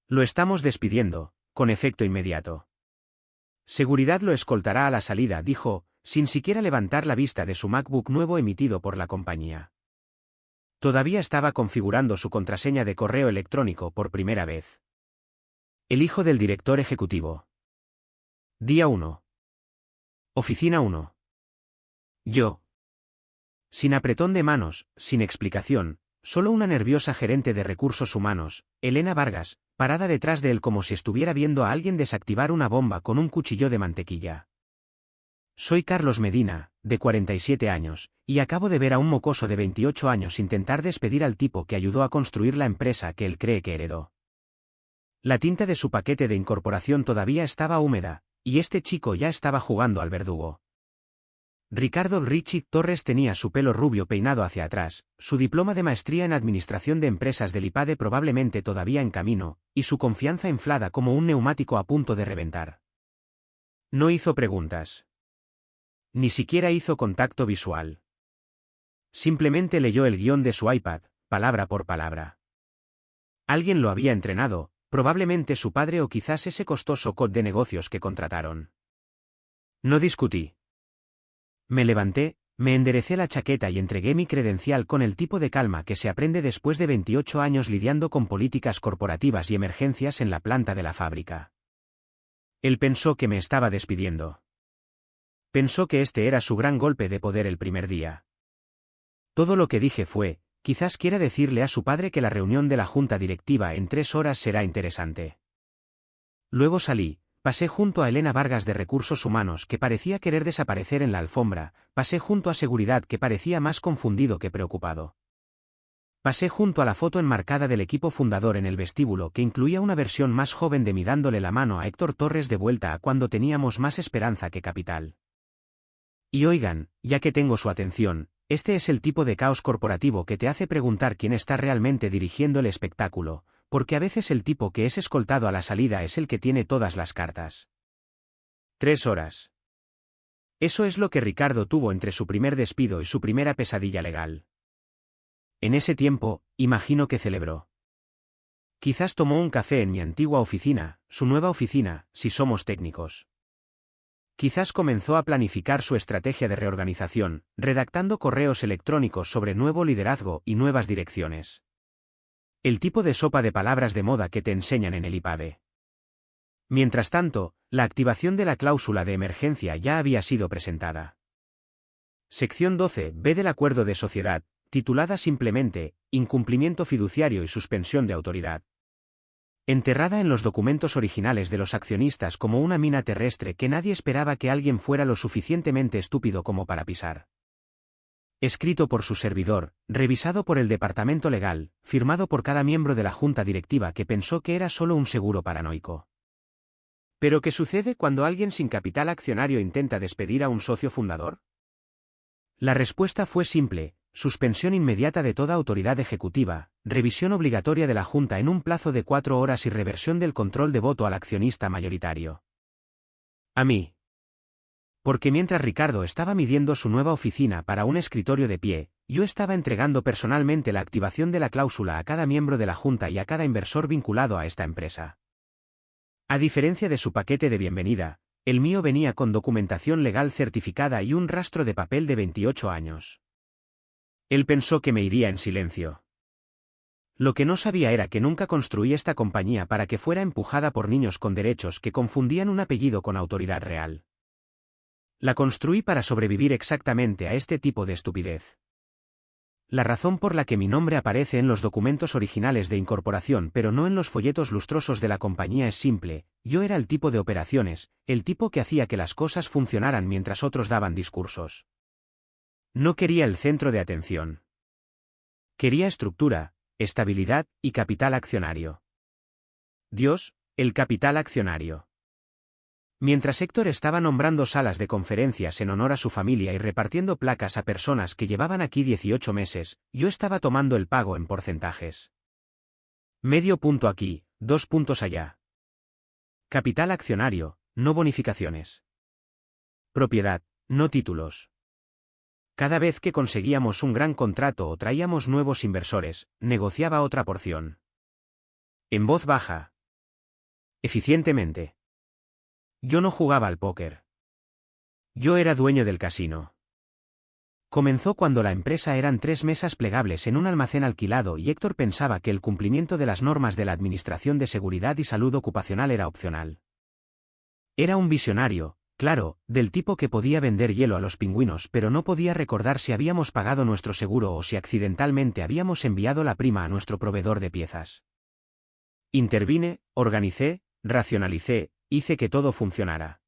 Lo estamos despidiendo, con efecto inmediato. Seguridad lo escoltará a la salida, dijo, sin siquiera levantar la vista de su MacBook nuevo emitido por la compañía. Todavía estaba configurando su contraseña de correo electrónico por primera vez. El hijo del director ejecutivo. Día 1. Oficina 1. Yo. Sin apretón de manos, sin explicación, solo una nerviosa gerente de recursos humanos, Elena Vargas, parada detrás de él como si estuviera viendo a alguien desactivar una bomba con un cuchillo de mantequilla. Soy Carlos Medina, de 47 años, y acabo de ver a un mocoso de 28 años intentar despedir al tipo que ayudó a construir la empresa que él cree que heredó. La tinta de su paquete de incorporación todavía estaba húmeda, y este chico ya estaba jugando al verdugo. Ricardo Richie Torres tenía su pelo rubio peinado hacia atrás, su diploma de maestría en administración de empresas del IPADE probablemente todavía en camino, y su confianza inflada como un neumático a punto de reventar. No hizo preguntas. Ni siquiera hizo contacto visual. Simplemente leyó el guión de su iPad, palabra por palabra. Alguien lo había entrenado, probablemente su padre o quizás ese costoso coach de negocios que contrataron. No discutí. Me levanté, me enderecé la chaqueta y entregué mi credencial con el tipo de calma que se aprende después de 28 años lidiando con políticas corporativas y emergencias en la planta de la fábrica. Él pensó que me estaba despidiendo. Pensó que este era su gran golpe de poder el primer día. Todo lo que dije fue, quizás quiera decirle a su padre que la reunión de la junta directiva en 3 horas será interesante. Luego salí. Pasé junto a Elena Vargas de Recursos Humanos que parecía querer desaparecer en la alfombra, pasé junto a Seguridad que parecía más confundido que preocupado. Pasé junto a la foto enmarcada del equipo fundador en el vestíbulo que incluía una versión más joven de mí dándole la mano a Héctor Torres de vuelta a cuando teníamos más esperanza que capital. Y oigan, ya que tengo su atención, este es el tipo de caos corporativo que te hace preguntar quién está realmente dirigiendo el espectáculo, porque a veces el tipo que es escoltado a la salida es el que tiene todas las cartas. 3 horas. Eso es lo que Ricardo tuvo entre su primer despido y su primera pesadilla legal. En ese tiempo, imagino que celebró. Quizás tomó un café en mi antigua oficina, su nueva oficina, si somos técnicos. Quizás comenzó a planificar su estrategia de reorganización, redactando correos electrónicos sobre nuevo liderazgo y nuevas direcciones. El tipo de sopa de palabras de moda que te enseñan en el IPADE. Mientras tanto, la activación de la cláusula de emergencia ya había sido presentada. Sección 12b del Acuerdo de Sociedad, titulada simplemente, Incumplimiento fiduciario y suspensión de autoridad. Enterrada en los documentos originales de los accionistas como una mina terrestre que nadie esperaba que alguien fuera lo suficientemente estúpido como para pisar. Escrito por su servidor, revisado por el departamento legal, firmado por cada miembro de la junta directiva que pensó que era solo un seguro paranoico. ¿Pero qué sucede cuando alguien sin capital accionario intenta despedir a un socio fundador? La respuesta fue simple: suspensión inmediata de toda autoridad ejecutiva, revisión obligatoria de la junta en un plazo de 4 horas y reversión del control de voto al accionista mayoritario. A mí. Porque mientras Ricardo estaba midiendo su nueva oficina para un escritorio de pie, yo estaba entregando personalmente la activación de la cláusula a cada miembro de la junta y a cada inversor vinculado a esta empresa. A diferencia de su paquete de bienvenida, el mío venía con documentación legal certificada y un rastro de papel de 28 años. Él pensó que me iría en silencio. Lo que no sabía era que nunca construí esta compañía para que fuera empujada por niños con derechos que confundían un apellido con autoridad real. La construí para sobrevivir exactamente a este tipo de estupidez. La razón por la que mi nombre aparece en los documentos originales de incorporación pero no en los folletos lustrosos de la compañía es simple: yo era el tipo de operaciones, el tipo que hacía que las cosas funcionaran mientras otros daban discursos. No quería el centro de atención. Quería estructura, estabilidad y capital accionario. Dios, el capital accionario. Mientras Héctor estaba nombrando salas de conferencias en honor a su familia y repartiendo placas a personas que llevaban aquí 18 meses, yo estaba tomando el pago en porcentajes. Medio punto aquí, 2 puntos allá. Capital accionario, no bonificaciones. Propiedad, no títulos. Cada vez que conseguíamos un gran contrato o traíamos nuevos inversores, negociaba otra porción. En voz baja. eficientemente. Yo no jugaba al póker. Yo era dueño del casino. Comenzó cuando la empresa eran 3 mesas plegables en un almacén alquilado y Héctor pensaba que el cumplimiento de las normas de la Administración de Seguridad y Salud Ocupacional era opcional. Era un visionario, claro, del tipo que podía vender hielo a los pingüinos, pero no podía recordar si habíamos pagado nuestro seguro o si accidentalmente habíamos enviado la prima a nuestro proveedor de piezas. Intervine, organicé, racionalicé, hice que todo funcionara.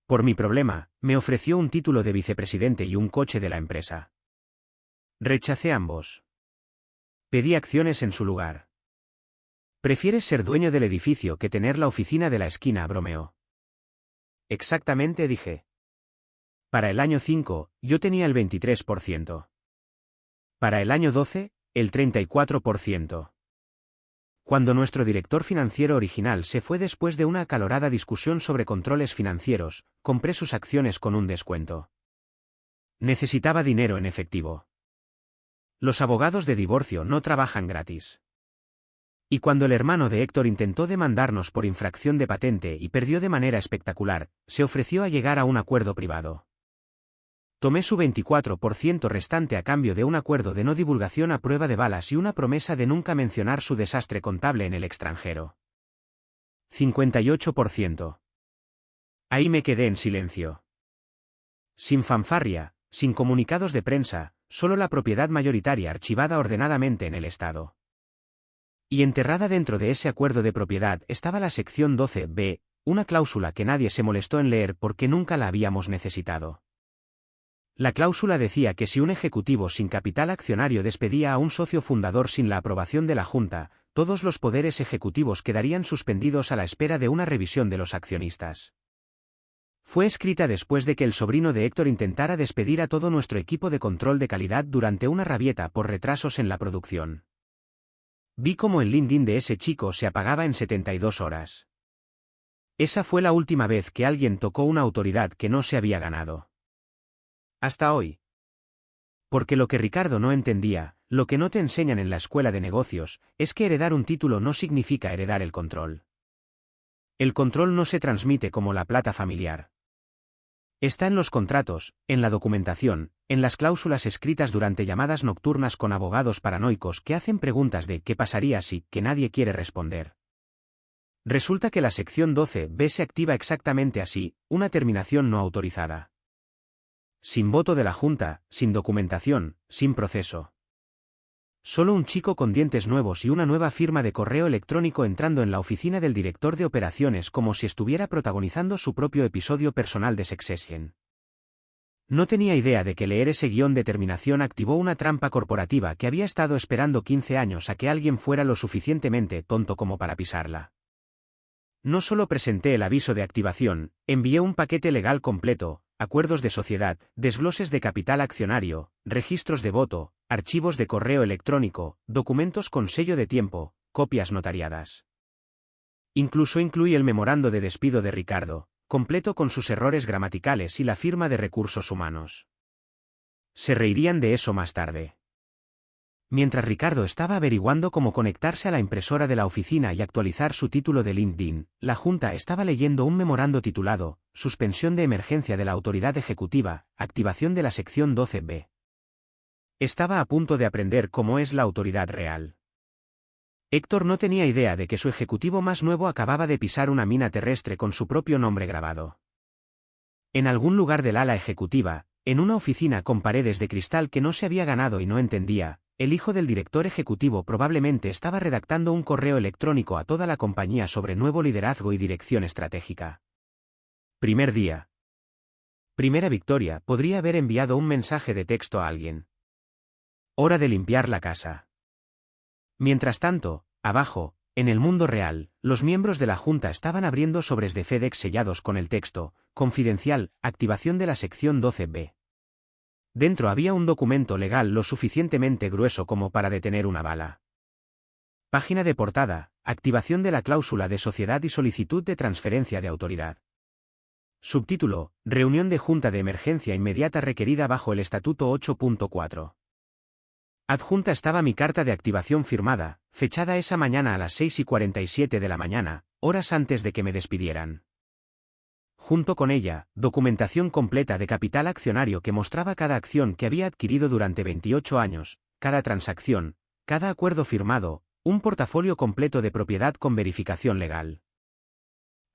Por mi problema, me ofreció un título de vicepresidente y un coche de la empresa. Rechacé ambos. Pedí acciones en su lugar. ¿Prefieres ser dueño del edificio que tener la oficina de la esquina?, bromeó. Exactamente, dije. Para el año 5, yo tenía el 23%. Para el año 12, el 34%. Cuando nuestro director financiero original se fue después de una acalorada discusión sobre controles financieros, compré sus acciones con un descuento. Necesitaba dinero en efectivo. Los abogados de divorcio no trabajan gratis. Y cuando el hermano de Héctor intentó demandarnos por infracción de patente y perdió de manera espectacular, se ofreció a llegar a un acuerdo privado. Tomé su 24% restante a cambio de un acuerdo de no divulgación a prueba de balas y una promesa de nunca mencionar su desastre contable en el extranjero. 58%. Ahí me quedé en silencio. Sin fanfarria, sin comunicados de prensa, solo la propiedad mayoritaria archivada ordenadamente en el Estado. Y enterrada dentro de ese acuerdo de propiedad estaba la sección 12b, una cláusula que nadie se molestó en leer porque nunca la habíamos necesitado. La cláusula decía que si un ejecutivo sin capital accionario despedía a un socio fundador sin la aprobación de la Junta, todos los poderes ejecutivos quedarían suspendidos a la espera de una revisión de los accionistas. Fue escrita después de que el sobrino de Héctor intentara despedir a todo nuestro equipo de control de calidad durante una rabieta por retrasos en la producción. Vi cómo el LinkedIn de ese chico se apagaba en 72 horas. Esa fue la última vez que alguien tocó una autoridad que no se había ganado. Hasta hoy. Porque lo que Ricardo no entendía, lo que no te enseñan en la escuela de negocios, es que heredar un título no significa heredar el control. El control no se transmite como la plata familiar. Está en los contratos, en la documentación, en las cláusulas escritas durante llamadas nocturnas con abogados paranoicos que hacen preguntas de ¿qué pasaría si?, que nadie quiere responder. Resulta que la sección 12b se activa exactamente así, una terminación no autorizada. Sin voto de la Junta, sin documentación, sin proceso. Solo un chico con dientes nuevos y una nueva firma de correo electrónico entrando en la oficina del director de operaciones como si estuviera protagonizando su propio episodio personal de Succession. No tenía idea de que leer ese guión de terminación activó una trampa corporativa que había estado esperando 15 años a que alguien fuera lo suficientemente tonto como para pisarla. No solo presenté el aviso de activación, envié un paquete legal completo, acuerdos de sociedad, desgloses de capital accionario, registros de voto, archivos de correo electrónico, documentos con sello de tiempo, copias notariadas. Incluso incluí el memorando de despido de Ricardo, completo con sus errores gramaticales y la firma de recursos humanos. Se reirían de eso más tarde. Mientras Ricardo estaba averiguando cómo conectarse a la impresora de la oficina y actualizar su título de LinkedIn, la Junta estaba leyendo un memorando titulado Suspensión de emergencia de la Autoridad Ejecutiva, activación de la sección 12b. Estaba a punto de aprender cómo es la autoridad real. Héctor no tenía idea de que su ejecutivo más nuevo acababa de pisar una mina terrestre con su propio nombre grabado. En algún lugar del ala ejecutiva, en una oficina con paredes de cristal que no se había ganado y no entendía, el hijo del director ejecutivo probablemente estaba redactando un correo electrónico a toda la compañía sobre nuevo liderazgo y dirección estratégica. Primer día. Primera victoria, podría haber enviado un mensaje de texto a alguien. Hora de limpiar la casa. Mientras tanto, abajo, en el mundo real, los miembros de la Junta estaban abriendo sobres de FedEx sellados con el texto, confidencial, activación de la sección 12b. Dentro había un documento legal lo suficientemente grueso como para detener una bala. Página de portada, activación de la cláusula de sociedad y solicitud de transferencia de autoridad. Subtítulo, reunión de junta de emergencia inmediata requerida bajo el Estatuto 8.4. Adjunta estaba mi carta de activación firmada, fechada esa mañana a las 6:47 de la mañana, horas antes de que me despidieran. Junto con ella, documentación completa de capital accionario que mostraba cada acción que había adquirido durante 28 años, cada transacción, cada acuerdo firmado, un portafolio completo de propiedad con verificación legal.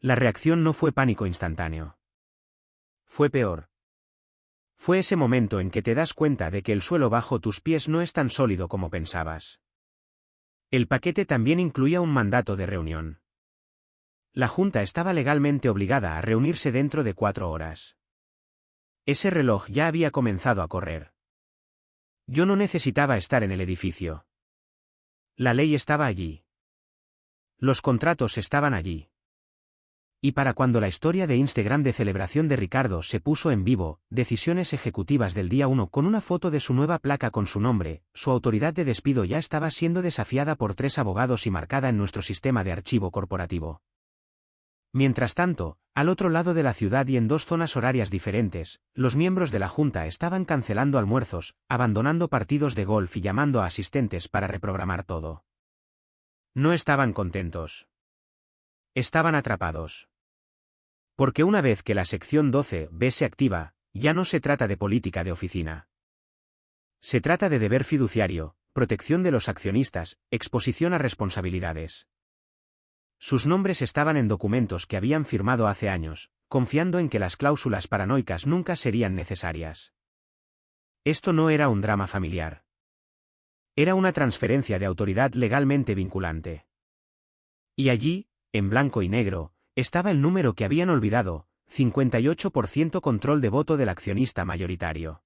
La reacción no fue pánico instantáneo. Fue peor. Fue ese momento en que te das cuenta de que el suelo bajo tus pies no es tan sólido como pensabas. El paquete también incluía un mandato de reunión. La Junta estaba legalmente obligada a reunirse dentro de 4 horas. Ese reloj ya había comenzado a correr. Yo no necesitaba estar en el edificio. La ley estaba allí. Los contratos estaban allí. Y para cuando la historia de Instagram de celebración de Ricardo se puso en vivo, decisiones ejecutivas del día 1 con una foto de su nueva placa con su nombre, su autoridad de despido ya estaba siendo desafiada por 3 abogados y marcada en nuestro sistema de archivo corporativo. Mientras tanto, al otro lado de la ciudad y en 2 zonas horarias diferentes, los miembros de la Junta estaban cancelando almuerzos, abandonando partidos de golf y llamando a asistentes para reprogramar todo. No estaban contentos. Estaban atrapados. Porque una vez que la sección 12B se activa, ya no se trata de política de oficina. Se trata de deber fiduciario, protección de los accionistas, exposición a responsabilidades. Sus nombres estaban en documentos que habían firmado hace años, confiando en que las cláusulas paranoicas nunca serían necesarias. Esto no era un drama familiar. Era una transferencia de autoridad legalmente vinculante. Y allí, en blanco y negro, estaba el número que habían olvidado, 58% control de voto del accionista mayoritario.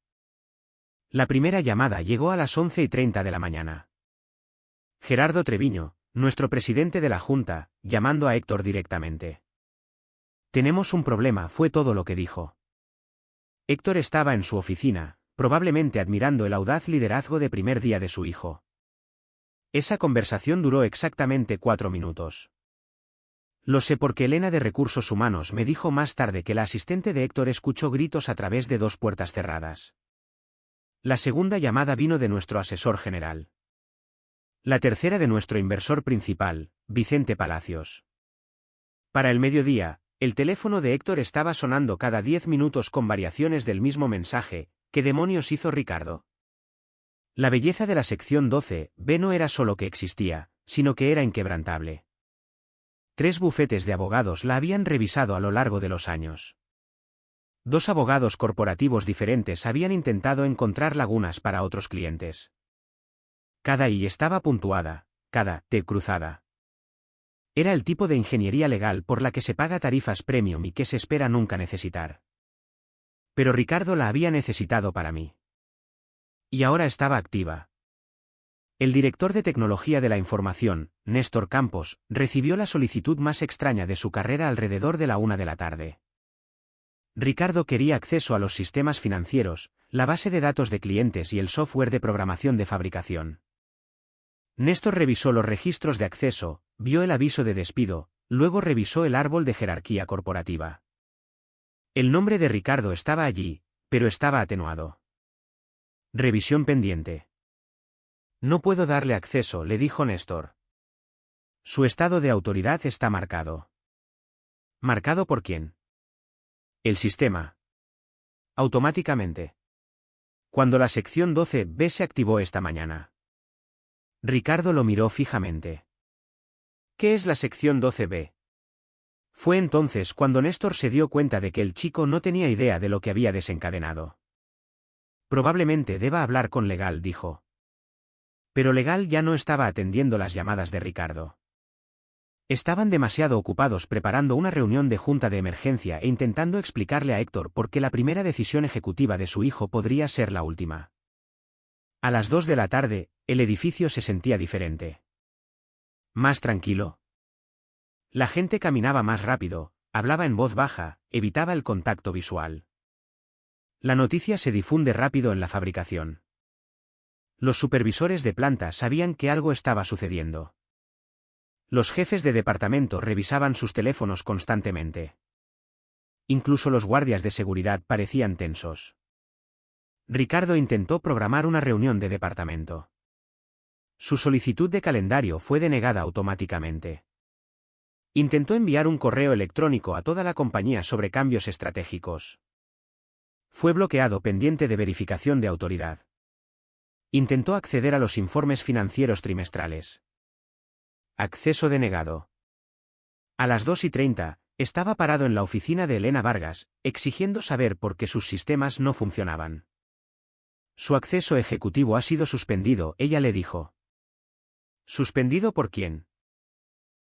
La primera llamada llegó a las 11:30 de la mañana. Gerardo Treviño, nuestro presidente de la Junta, llamando a Héctor directamente. Tenemos un problema, fue todo lo que dijo. Héctor estaba en su oficina, probablemente admirando el audaz liderazgo de primer día de su hijo. Esa conversación duró exactamente 4 minutos. Lo sé porque Elena de Recursos Humanos me dijo más tarde que la asistente de Héctor escuchó gritos a través de 2 puertas cerradas. La segunda llamada vino de nuestro asesor general. La tercera de nuestro inversor principal, Vicente Palacios. Para el mediodía, el teléfono de Héctor estaba sonando cada 10 minutos con variaciones del mismo mensaje. ¿Qué demonios hizo Ricardo? La belleza de la sección 12B no era solo que existía, sino que era inquebrantable. 3 bufetes de abogados la habían revisado a lo largo de los años. 2 abogados corporativos diferentes habían intentado encontrar lagunas para otros clientes. Cada I estaba puntuada, cada T cruzada. Era el tipo de ingeniería legal por la que se paga tarifas premium y que se espera nunca necesitar. Pero Ricardo la había necesitado para mí. Y ahora estaba activa. El director de tecnología de la información, Néstor Campos, recibió la solicitud más extraña de su carrera alrededor de la 1 de la tarde. Ricardo quería acceso a los sistemas financieros, la base de datos de clientes y el software de programación de fabricación. Néstor revisó los registros de acceso, vio el aviso de despido, luego revisó el árbol de jerarquía corporativa. El nombre de Ricardo estaba allí, pero estaba atenuado. Revisión pendiente. No puedo darle acceso, le dijo Néstor. Su estado de autoridad está marcado. ¿Marcado por quién? El sistema. Automáticamente. Cuando la sección 12B se activó esta mañana. Ricardo lo miró fijamente. ¿Qué es la sección 12B? Fue entonces cuando Néstor se dio cuenta de que el chico no tenía idea de lo que había desencadenado. Probablemente deba hablar con Legal, dijo. Pero Legal ya no estaba atendiendo las llamadas de Ricardo. Estaban demasiado ocupados preparando una reunión de junta de emergencia e intentando explicarle a Héctor por qué la primera decisión ejecutiva de su hijo podría ser la última. A las 2 de la tarde, el edificio se sentía diferente. Más tranquilo. La gente caminaba más rápido, hablaba en voz baja, evitaba el contacto visual. La noticia se difunde rápido en la fabricación. Los supervisores de planta sabían que algo estaba sucediendo. Los jefes de departamento revisaban sus teléfonos constantemente. Incluso los guardias de seguridad parecían tensos. Ricardo intentó programar una reunión de departamento. Su solicitud de calendario fue denegada automáticamente. Intentó enviar un correo electrónico a toda la compañía sobre cambios estratégicos. Fue bloqueado pendiente de verificación de autoridad. Intentó acceder a los informes financieros trimestrales. Acceso denegado. A las 2:30, estaba parado en la oficina de Elena Vargas, exigiendo saber por qué sus sistemas no funcionaban. Su acceso ejecutivo ha sido suspendido, ella le dijo. ¿Suspendido por quién?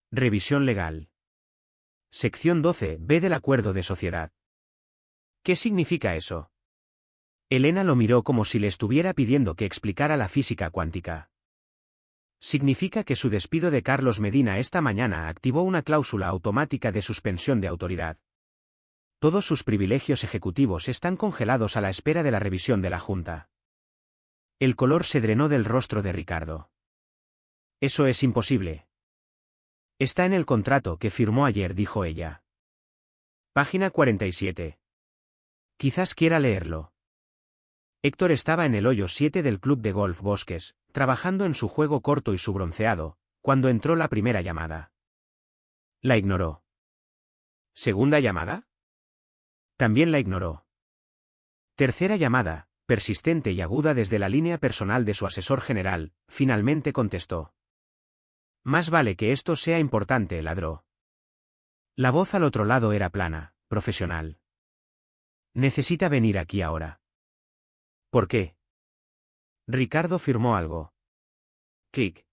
Revisión legal. Sección 12B del Acuerdo de Sociedad. ¿Qué significa eso? Elena lo miró como si le estuviera pidiendo que explicara la física cuántica. Significa que su despido de Carlos Medina esta mañana activó una cláusula automática de suspensión de autoridad. Todos sus privilegios ejecutivos están congelados a la espera de la revisión de la Junta. El color se drenó del rostro de Ricardo. Eso es imposible. Está en el contrato que firmó ayer, dijo ella. Página 47. Quizás quiera leerlo. Héctor estaba en el hoyo 7 del club de golf Bosques, trabajando en su juego corto y su bronceado, cuando entró la primera llamada. La ignoró. ¿Segunda llamada? También la ignoró. Tercera llamada, persistente y aguda desde la línea personal de su asesor general, finalmente contestó. Más vale que esto sea importante, ladró. La voz al otro lado era plana, profesional. Necesita venir aquí ahora. ¿Por qué? Ricardo firmó algo. Clic.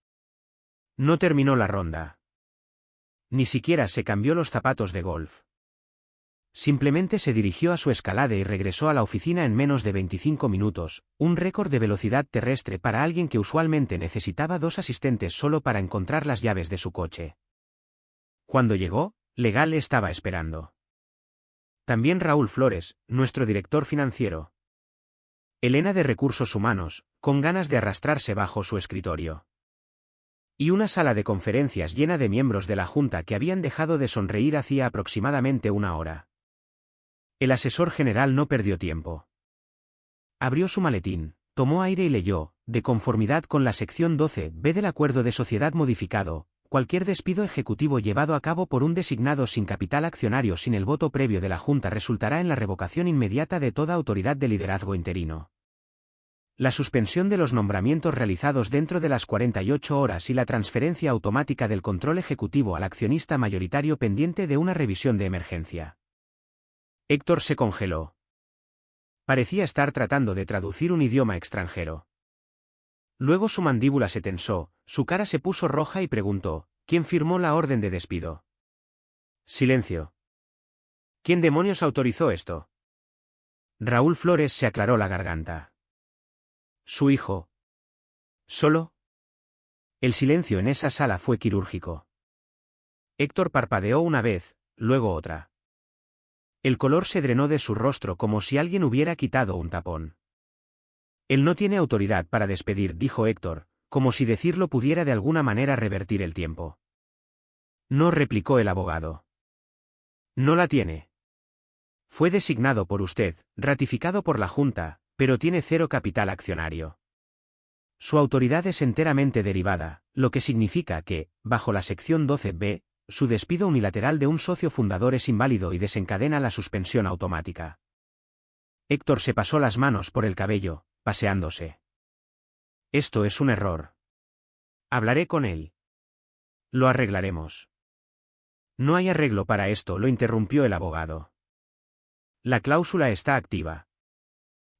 No terminó la ronda. Ni siquiera se cambió los zapatos de golf. Simplemente se dirigió a su escalade y regresó a la oficina en menos de 25 minutos, un récord de velocidad terrestre para alguien que usualmente necesitaba 2 asistentes solo para encontrar las llaves de su coche. Cuando llegó, Legal estaba esperando. También Raúl Flores, nuestro director financiero. Elena de Recursos Humanos, con ganas de arrastrarse bajo su escritorio. Y una sala de conferencias llena de miembros de la Junta que habían dejado de sonreír hacía aproximadamente una hora. El asesor general no perdió tiempo. Abrió su maletín, tomó aire y leyó, de conformidad con la sección 12B del Acuerdo de Sociedad modificado, cualquier despido ejecutivo llevado a cabo por un designado sin capital accionario sin el voto previo de la Junta resultará en la revocación inmediata de toda autoridad de liderazgo interino. La suspensión de los nombramientos realizados dentro de las 48 horas y la transferencia automática del control ejecutivo al accionista mayoritario pendiente de una revisión de emergencia. Héctor se congeló. Parecía estar tratando de traducir un idioma extranjero. Luego su mandíbula se tensó, su cara se puso roja y preguntó, ¿quién firmó la orden de despido? Silencio. ¿Quién demonios autorizó esto? Raúl Flores se aclaró la garganta. Su hijo. ¿Solo? El silencio en esa sala fue quirúrgico. Héctor parpadeó una vez, luego otra. El color se drenó de su rostro como si alguien hubiera quitado un tapón. Él no tiene autoridad para despedir, dijo Héctor, como si decirlo pudiera de alguna manera revertir el tiempo. No, replicó el abogado. No la tiene. Fue designado por usted, ratificado por la Junta, pero tiene 0 capital accionario. Su autoridad es enteramente derivada, lo que significa que, bajo la sección 12B, su despido unilateral de un socio fundador es inválido y desencadena la suspensión automática. Héctor se pasó las manos por el cabello, paseándose. Esto es un error. Hablaré con él. Lo arreglaremos. No hay arreglo para esto, lo interrumpió el abogado. La cláusula está activa.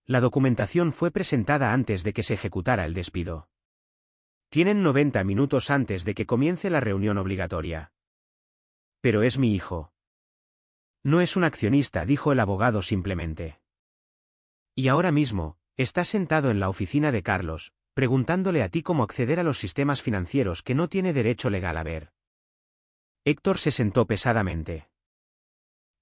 La documentación fue presentada antes de que se ejecutara el despido. Tienen 90 minutos antes de que comience la reunión obligatoria. Pero es mi hijo. No es un accionista, dijo el abogado simplemente. Y ahora mismo, está sentado en la oficina de Carlos, preguntándole a ti cómo acceder a los sistemas financieros que no tiene derecho legal a ver. Héctor se sentó pesadamente.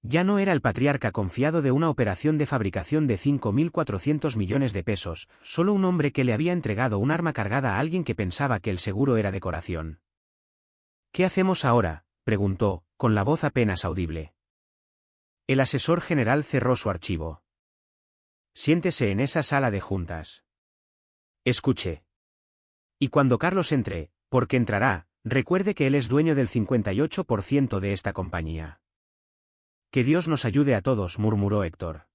Ya no era el patriarca confiado de una operación de fabricación de 5.400 millones de pesos, solo un hombre que le había entregado un arma cargada a alguien que pensaba que el seguro era decoración. ¿Qué hacemos ahora?, preguntó, con la voz apenas audible. El asesor general cerró su archivo. Siéntese en esa sala de juntas. Escuche. Y cuando Carlos entre, porque entrará, Recuerde que él es dueño del 58% de esta compañía. Que Dios nos ayude a todos, murmuró Héctor.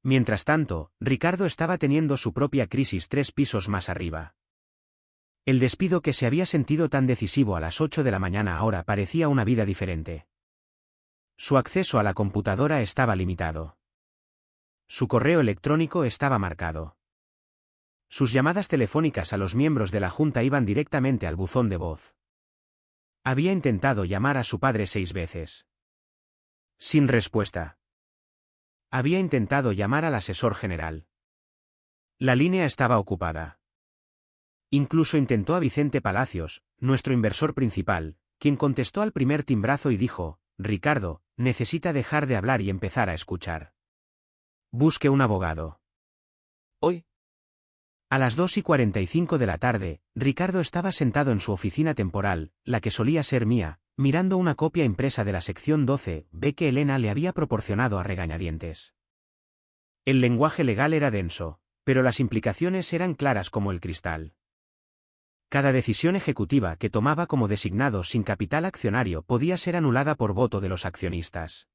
Mientras tanto, Ricardo estaba teniendo su propia crisis 3 pisos más arriba. El despido que se había sentido tan decisivo a las 8 de la mañana ahora parecía una vida diferente. Su acceso a la computadora estaba limitado. Su correo electrónico estaba marcado. Sus llamadas telefónicas a los miembros de la Junta iban directamente al buzón de voz. Había intentado llamar a su padre 6 veces. Sin respuesta. Había intentado llamar al asesor general. La línea estaba ocupada. Incluso intentó a Vicente Palacios, nuestro inversor principal, quien contestó al primer timbrazo y dijo: Ricardo, necesita dejar de hablar y empezar a escuchar. Busque un abogado. Hoy. A las 2:45 de la tarde, Ricardo estaba sentado en su oficina temporal, la que solía ser mía, mirando una copia impresa de la sección 12B que Elena le había proporcionado a regañadientes. El lenguaje legal era denso, pero las implicaciones eran claras como el cristal. Cada decisión ejecutiva que tomaba como designado sin capital accionario podía ser anulada por voto de los accionistas.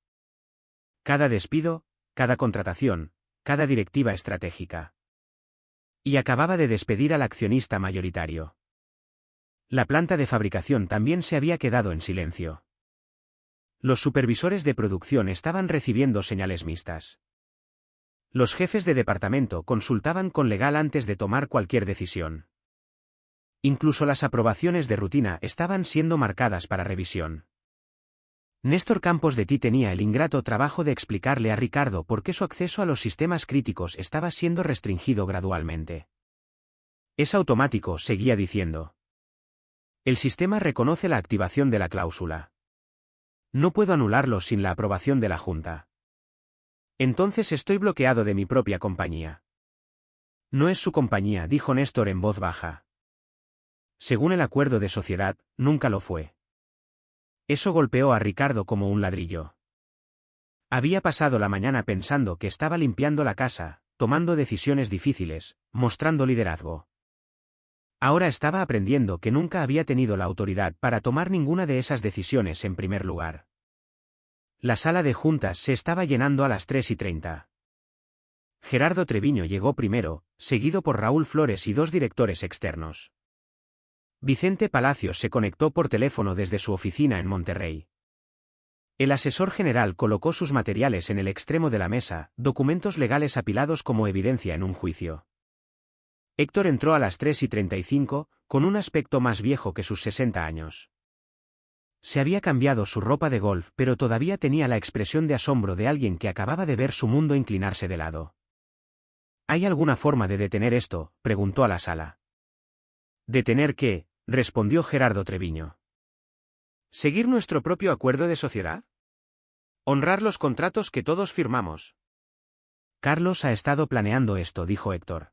Cada despido, cada contratación, cada directiva estratégica. Y acababa de despedir al accionista mayoritario. La planta de fabricación también se había quedado en silencio. Los supervisores de producción estaban recibiendo señales mixtas. Los jefes de departamento consultaban con legal antes de tomar cualquier decisión. Incluso las aprobaciones de rutina estaban siendo marcadas para revisión. Néstor Campos de Tí tenía el ingrato trabajo de explicarle a Ricardo por qué su acceso a los sistemas críticos estaba siendo restringido gradualmente. Es automático, seguía diciendo. El sistema reconoce la activación de la cláusula. No puedo anularlo sin la aprobación de la Junta. Entonces estoy bloqueado de mi propia compañía. No es su compañía, dijo Néstor en voz baja. Según el acuerdo de sociedad, nunca lo fue. Eso golpeó a Ricardo como un ladrillo. Había pasado la mañana pensando que estaba limpiando la casa, tomando decisiones difíciles, mostrando liderazgo. Ahora estaba aprendiendo que nunca había tenido la autoridad para tomar ninguna de esas decisiones en primer lugar. La sala de juntas se estaba llenando a las 3:30. Gerardo Treviño llegó primero, seguido por Raúl Flores y 2 directores externos. Vicente Palacios se conectó por teléfono desde su oficina en Monterrey. El asesor general colocó sus materiales en el extremo de la mesa, documentos legales apilados como evidencia en un juicio. Héctor entró a las 3:35, con un aspecto más viejo que sus 60 años. Se había cambiado su ropa de golf, pero todavía tenía la expresión de asombro de alguien que acababa de ver su mundo inclinarse de lado. ¿Hay alguna forma de detener esto?, preguntó a la sala. ¿Detener qué?, respondió Gerardo Treviño. ¿Seguir nuestro propio acuerdo de sociedad? Honrar los contratos que todos firmamos. Carlos ha estado planeando esto, dijo Héctor.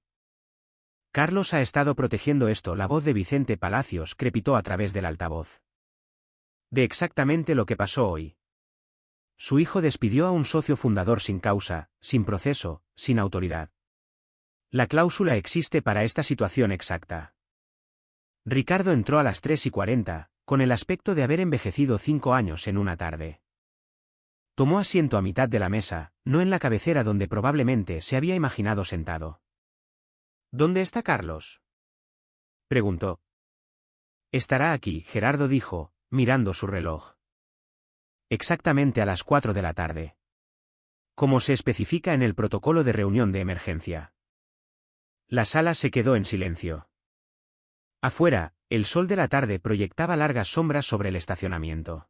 Carlos ha estado protegiendo esto. La voz de Vicente Palacios crepitó a través del altavoz. De exactamente lo que pasó hoy. Su hijo despidió a un socio fundador sin causa, sin proceso, sin autoridad. La cláusula existe para esta situación exacta. Ricardo entró a las 3:40, con el aspecto de haber envejecido 5 años en una tarde. Tomó asiento a mitad de la mesa, no en la cabecera donde probablemente se había imaginado sentado. ¿Dónde está Carlos?, preguntó. Estará aquí, Gerardo dijo, mirando su reloj. Exactamente a las 4 de la tarde. Como se especifica en el protocolo de reunión de emergencia. La sala se quedó en silencio. Afuera, el sol de la tarde proyectaba largas sombras sobre el estacionamiento.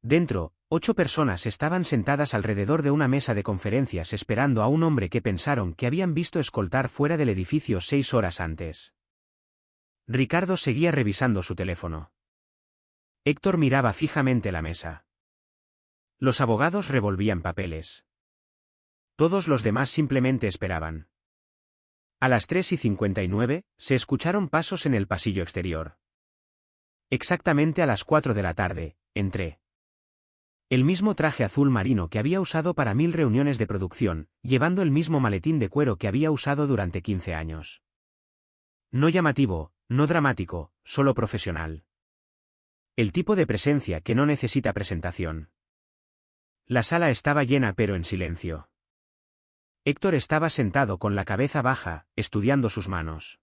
Dentro, 8 personas estaban sentadas alrededor de una mesa de conferencias esperando a un hombre que pensaron que habían visto escoltar fuera del edificio 6 horas antes. Ricardo seguía revisando su teléfono. Héctor miraba fijamente la mesa. Los abogados revolvían papeles. Todos los demás simplemente esperaban. A las 3:59, se escucharon pasos en el pasillo exterior. Exactamente a las 4 de la tarde, entré. El mismo traje azul marino que había usado para 1000 reuniones de producción, llevando el mismo maletín de cuero que había usado durante 15 años. No llamativo, No dramático, solo profesional. El tipo de presencia que no necesita presentación. La sala estaba llena pero en silencio. Héctor estaba sentado con la cabeza baja, estudiando sus manos.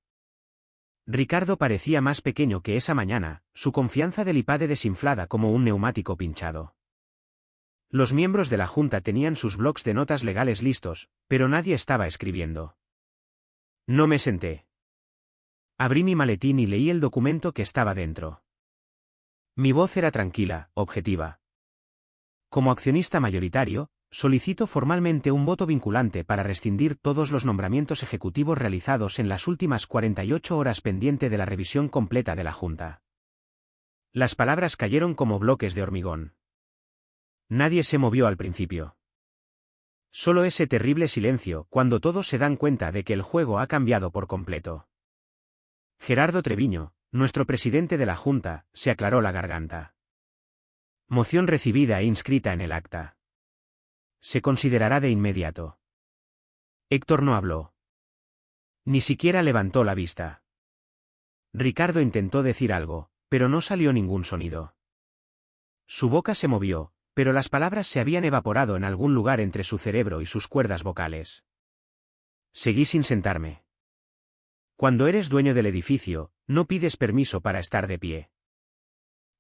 Ricardo parecía más pequeño que esa mañana, su confianza del iPad desinflada como un neumático pinchado. Los miembros de la junta tenían sus blocs de notas legales listos, pero nadie estaba escribiendo. No me senté. Abrí mi maletín y leí el documento que estaba dentro. Mi voz era tranquila, objetiva. Como accionista mayoritario, solicito formalmente un voto vinculante para rescindir todos los nombramientos ejecutivos realizados en las últimas 48 horas pendiente de la revisión completa de la Junta. Las palabras cayeron como bloques de hormigón. Nadie se movió al principio. Solo ese terrible silencio cuando todos se dan cuenta de que el juego ha cambiado por completo. Gerardo Treviño, nuestro presidente de la Junta, se aclaró la garganta. Moción recibida e inscrita en el acta. Se considerará de inmediato. Héctor no habló. Ni siquiera levantó la vista. Ricardo intentó decir algo, pero no salió ningún sonido. Su boca se movió, pero las palabras se habían evaporado en algún lugar entre su cerebro y sus cuerdas vocales. Seguí sin sentarme. Cuando eres dueño del edificio, no pides permiso para estar de pie.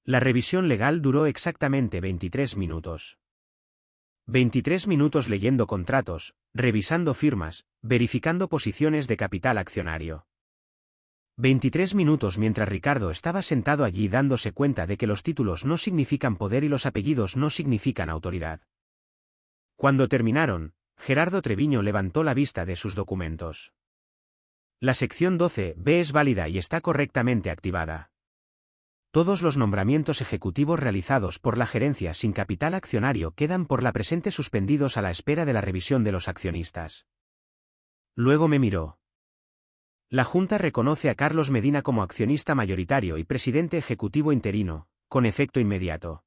La revisión legal duró exactamente 23 minutos. 23 minutos leyendo contratos, revisando firmas, verificando posiciones de capital accionario. 23 minutos mientras Ricardo estaba sentado allí dándose cuenta de que los títulos no significan poder y los apellidos no significan autoridad. Cuando terminaron, Gerardo Treviño levantó la vista de sus documentos. La sección 12B es válida y está correctamente activada. Todos los nombramientos ejecutivos realizados por la gerencia sin capital accionario quedan por la presente suspendidos a la espera de la revisión de los accionistas. Luego me miró. La Junta reconoce a Carlos Medina como accionista mayoritario y presidente ejecutivo interino, con efecto inmediato.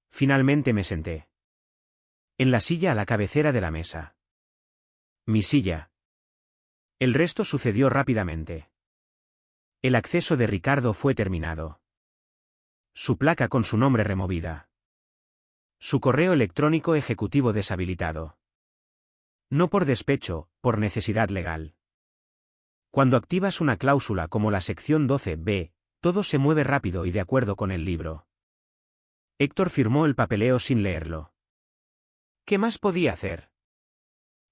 Finalmente me senté. En la silla a la cabecera de la mesa. Mi silla. El resto sucedió rápidamente. El acceso de Ricardo fue terminado. Su placa con su nombre removida. Su correo electrónico ejecutivo deshabilitado. No por despecho, por necesidad legal. Cuando activas una cláusula como la sección 12B, todo se mueve rápido y de acuerdo con el libro. Héctor firmó el papeleo sin leerlo. ¿Qué más podía hacer?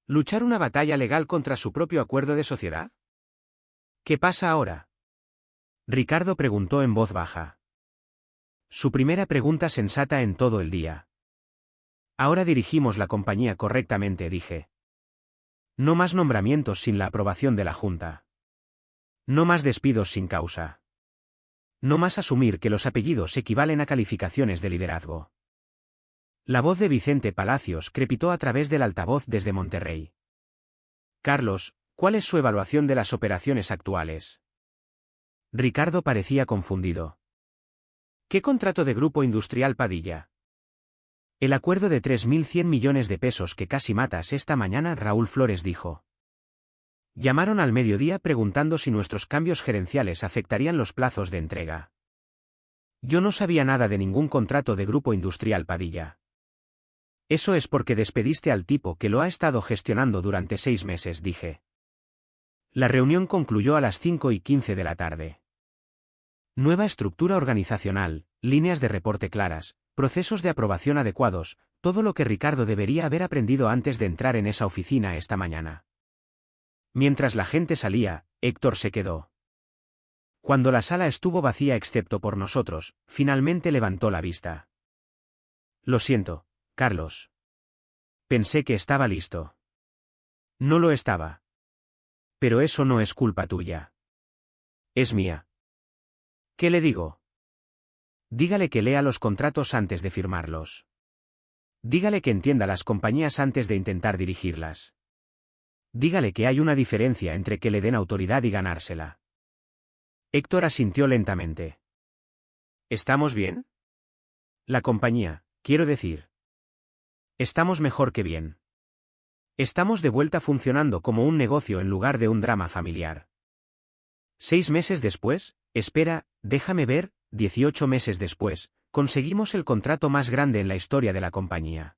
¿Luchar una batalla legal contra su propio acuerdo de sociedad? ¿Qué pasa ahora? Ricardo preguntó en voz baja. Su primera pregunta sensata en todo el día. Ahora dirigimos la compañía correctamente, dije. No más nombramientos sin la aprobación de la Junta. No más despidos sin causa. No más asumir que los apellidos equivalen a calificaciones de liderazgo. La voz de Vicente Palacios crepitó a través del altavoz desde Monterrey. Carlos, ¿cuál es su evaluación de las operaciones actuales? Ricardo parecía confundido. ¿Qué contrato de Grupo Industrial Padilla? El acuerdo de 3.100 millones de pesos que casi matas esta mañana, Raúl Flores dijo. Llamaron al mediodía preguntando si nuestros cambios gerenciales afectarían los plazos de entrega. Yo no sabía nada de ningún contrato de Grupo Industrial Padilla. Eso es porque despediste al tipo que lo ha estado gestionando durante 6 meses, dije. La reunión concluyó a las 5:15 de la tarde. Nueva estructura organizacional, líneas de reporte claras, procesos de aprobación adecuados, todo lo que Ricardo debería haber aprendido antes de entrar en esa oficina esta mañana. Mientras la gente salía, Héctor se quedó. Cuando la sala estuvo vacía excepto por nosotros, finalmente levantó la vista. Lo siento, Carlos. Pensé que estaba listo. No lo estaba. Pero eso no es culpa tuya. Es mía. ¿Qué le digo? Dígale que lea los contratos antes de firmarlos. Dígale que entienda las compañías antes de intentar dirigirlas. Dígale que hay una diferencia entre que le den autoridad y ganársela. Héctor asintió lentamente. ¿Estamos bien? La compañía, quiero decir. Estamos mejor que bien. Estamos de vuelta funcionando como un negocio en lugar de un drama familiar. 6 meses después, espera, déjame ver, 18 meses después, conseguimos el contrato más grande en la historia de la compañía.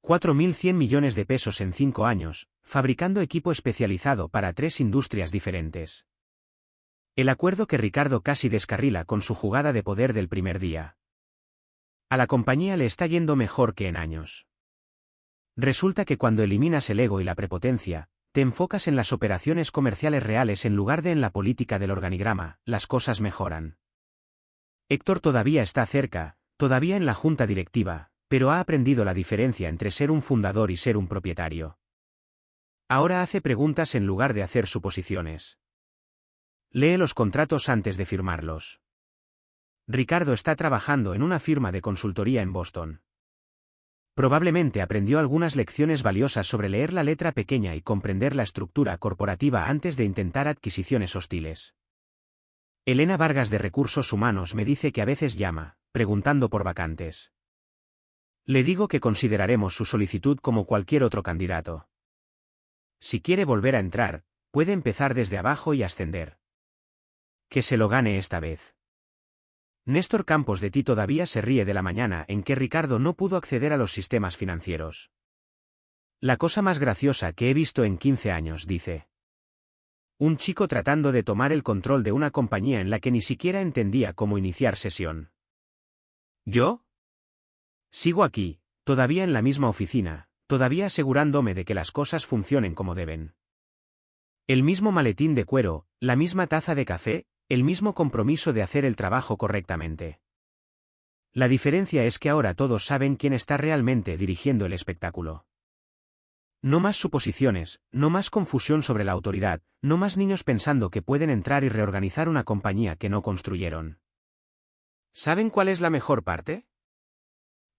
4.100 millones de pesos en 5 años, fabricando equipo especializado para 3 industrias diferentes. El acuerdo que Ricardo casi descarrila con su jugada de poder del primer día. A la compañía le está yendo mejor que en años. Resulta que cuando eliminas el ego y la prepotencia, te enfocas en las operaciones comerciales reales en lugar de en la política del organigrama, las cosas mejoran. Héctor todavía está cerca, todavía en la junta directiva, pero ha aprendido la diferencia entre ser un fundador y ser un propietario. Ahora hace preguntas en lugar de hacer suposiciones. Lee los contratos antes de firmarlos. Ricardo está trabajando en una firma de consultoría en Boston. Probablemente aprendió algunas lecciones valiosas sobre leer la letra pequeña y comprender la estructura corporativa antes de intentar adquisiciones hostiles. Elena Vargas de Recursos Humanos me dice que a veces llama, preguntando por vacantes. Le digo que consideraremos su solicitud como cualquier otro candidato. Si quiere volver a entrar, puede empezar desde abajo y ascender. Que se lo gane esta vez. Néstor Campos de Ti todavía se ríe de la mañana en que Ricardo no pudo acceder a los sistemas financieros. La cosa más graciosa que he visto en 15 años, dice. Un chico tratando de tomar el control de una compañía en la que ni siquiera entendía cómo iniciar sesión. ¿Yo? Sigo aquí, todavía en la misma oficina, todavía asegurándome de que las cosas funcionen como deben. El mismo maletín de cuero, la misma taza de café, el mismo compromiso de hacer el trabajo correctamente. La diferencia es que ahora todos saben quién está realmente dirigiendo el espectáculo. No más suposiciones, no más confusión sobre la autoridad, no más niños pensando que pueden entrar y reorganizar una compañía que no construyeron. ¿Saben cuál es la mejor parte?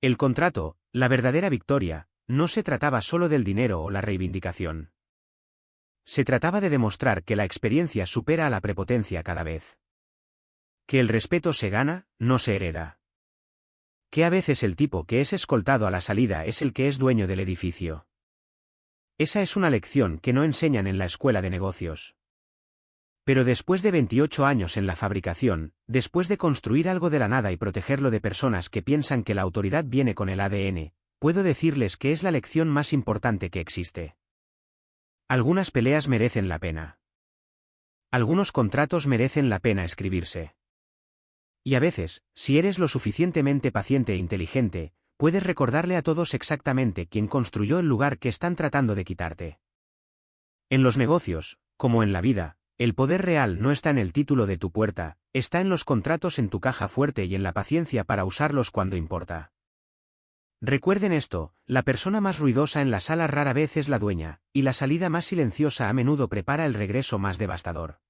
El contrato, la verdadera victoria, no se trataba solo del dinero o la reivindicación. Se trataba de demostrar que la experiencia supera a la prepotencia cada vez. Que el respeto se gana, no se hereda. Que a veces el tipo que es escoltado a la salida es el que es dueño del edificio. Esa es una lección que no enseñan en la escuela de negocios. Pero después de 28 años en la fabricación, después de construir algo de la nada y protegerlo de personas que piensan que la autoridad viene con el ADN, puedo decirles que es la lección más importante que existe. Algunas peleas merecen la pena. Algunos contratos merecen la pena escribirse. Y a veces, si eres lo suficientemente paciente e inteligente, puedes recordarle a todos exactamente quién construyó el lugar que están tratando de quitarte. En los negocios, como en la vida, el poder real no está en el título de tu puerta, está en los contratos en tu caja fuerte y en la paciencia para usarlos cuando importa. Recuerden esto, la persona más ruidosa en la sala rara vez es la dueña, y la salida más silenciosa a menudo prepara el regreso más devastador.